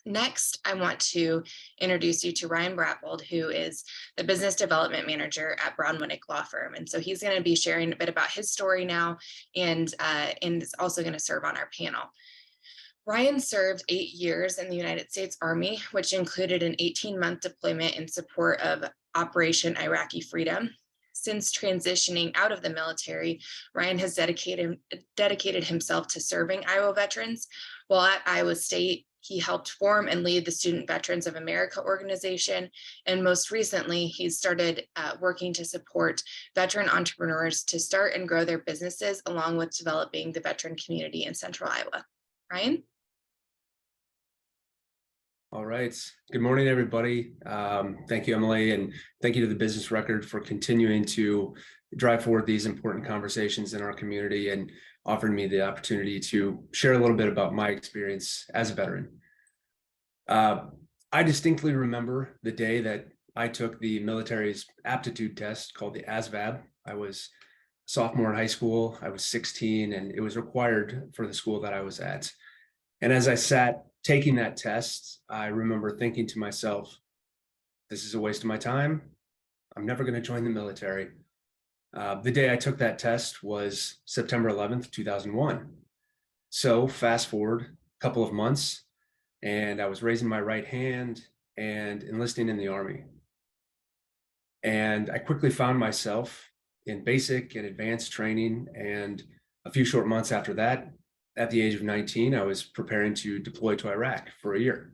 Next, I want to introduce you to Ryan Bratvold, who is the Business Development Manager at BrownWinick Law Firm. And so he's going to be sharing a bit about his story now and is also going to serve on our panel. Ryan served 8 years in the United States Army, which included an 18-month deployment in support of Operation Iraqi Freedom. Since transitioning out of the military, Ryan has dedicated himself to serving Iowa veterans. While at Iowa State, he helped form and lead the Student Veterans of America organization. And most recently, he's started working to support veteran entrepreneurs to start and grow their businesses, along with developing the veteran community in Central Iowa. Ryan? All right. Good morning, everybody. Thank you, Emily, and thank you to the Business Record for continuing to drive forward these important conversations in our community and offering me the opportunity to share a little bit about my experience as a veteran. I distinctly remember the day that I took the military's aptitude test called the ASVAB. I was a sophomore in high school. I was 16, and it was required for the school that I was at. And as I sat taking that test, I remember thinking to myself, this is a waste of my time. I'm never going to join the military. The day I took that test was September 11th, 2001. So fast forward a couple of months, and I was raising my right hand and enlisting in the Army. And I quickly found myself in basic and advanced training. And a few short months after that, at the age of 19, I was preparing to deploy to Iraq for a year.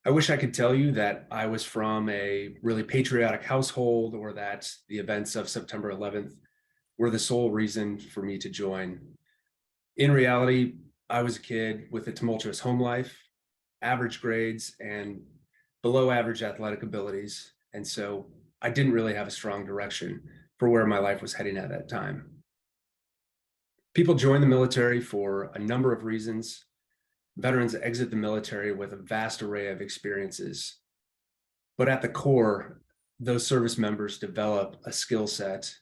I wish I could tell you that I was from a really patriotic household or that the events of September 11th were the sole reason for me to join. In reality, I was a kid with a tumultuous home life, average grades, and below average athletic abilities. And so I didn't really have a strong direction for where my life was heading at that time. People join the military for a number of reasons. Veterans exit the military with a vast array of experiences. But at the core, those service members develop a skill set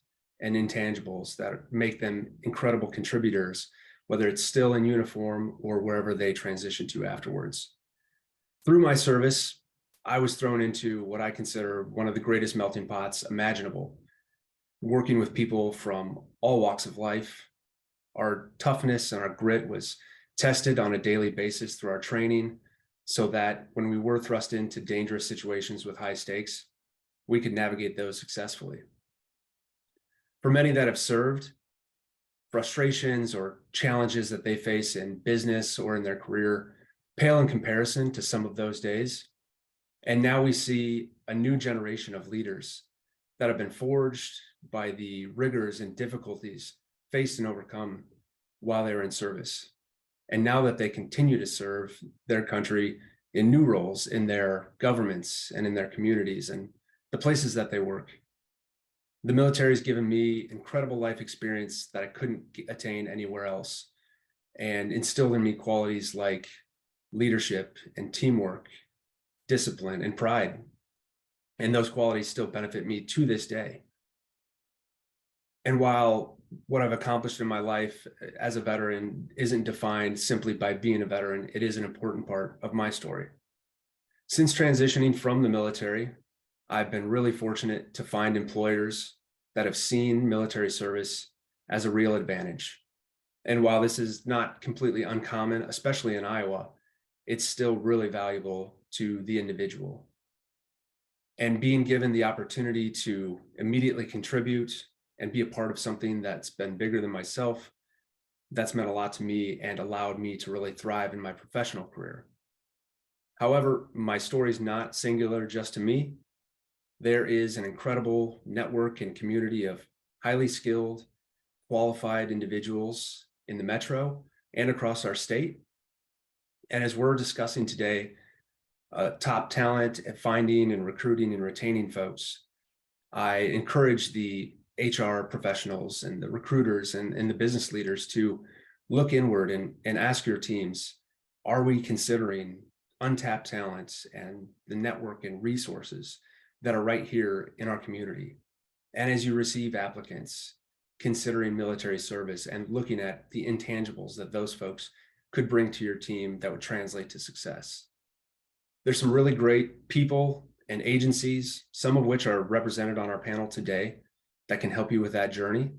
and intangibles that make them incredible contributors, whether it's still in uniform or wherever they transition to afterwards. Through my service, I was thrown into what I consider one of the greatest melting pots imaginable, working with people from all walks of life. Our toughness and our grit was tested on a daily basis through our training so that when we were thrust into dangerous situations with high stakes, we could navigate those successfully. For many that have served, frustrations or challenges that they face in business or in their career pale in comparison to some of those days. And now we see a new generation of leaders that have been forged by the rigors and difficulties faced and overcome while they were in service. And now that they continue to serve their country in new roles in their governments and in their communities and the places that they work. The military has given me incredible life experience that I couldn't attain anywhere else, and instilled in me qualities like leadership and teamwork, discipline and pride. And those qualities still benefit me to this day. And while what I've accomplished in my life as a veteran isn't defined simply by being a veteran, it is an important part of my story. Since transitioning from the military, I've been really fortunate to find employers that have seen military service as a real advantage. And while this is not completely uncommon, especially in Iowa, it's still really valuable to the individual. And being given the opportunity to immediately contribute and be a part of something that's been bigger than myself, that's meant a lot to me and allowed me to really thrive in my professional career. However, my story is not singular just to me. There is an incredible network and community of highly skilled, qualified individuals in the metro and across our state. And as we're discussing today, top talent at finding and recruiting and retaining folks, I encourage the HR professionals and the recruiters and the business leaders to look inward and ask your teams, are we considering untapped talents and the network and resources that are right here in our community? And as you receive applicants, considering military service and looking at the intangibles that those folks could bring to your team that would translate to success. There's some really great people and agencies, some of which are represented on our panel today, that can help you with that journey.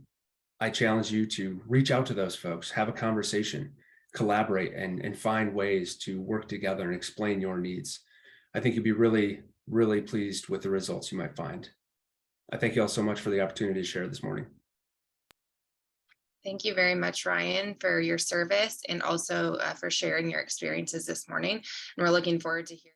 I challenge you to reach out to those folks, have a conversation, collaborate, and find ways to work together and explain your needs. I think you'd be really, really pleased with the results you might find. I thank you all so much for the opportunity to share this morning. Thank you very much, Ryan, for your service and also for sharing your experiences this morning. And we're looking forward to hearing.